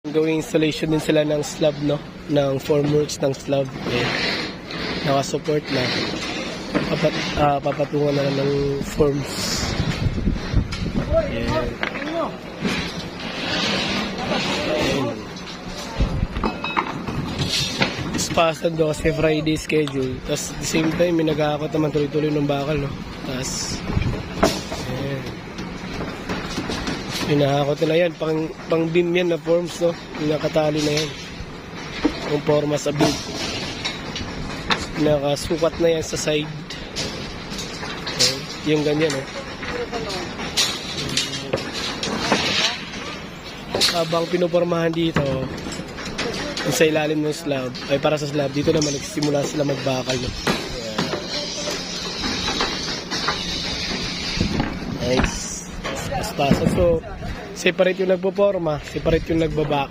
Gawing installation din sila ng slab, no? Ng formworks ng slab. Eh, nakasupport na. Papatungan na ng forms. Ayan. Pasad do kasi Friday schedule. Tapos at the same time, may nag-aakot naman tuloy-tuloy ng bakal, no? Tapos, ayan. Pinahakot nila yan. Pang beam yan na forms, no? Yung nakatali na yan. Yung forma sa beam. Nakasukat na yan sa side. Ayan. Yung ganyan, no? Habang pinupormahan dito, sa ilalim ng slab, ay para sa slab, dito naman nagsisimula sila magbakal, no? Nice. So, separate yung nagpoporma, separate yung nagbabakal.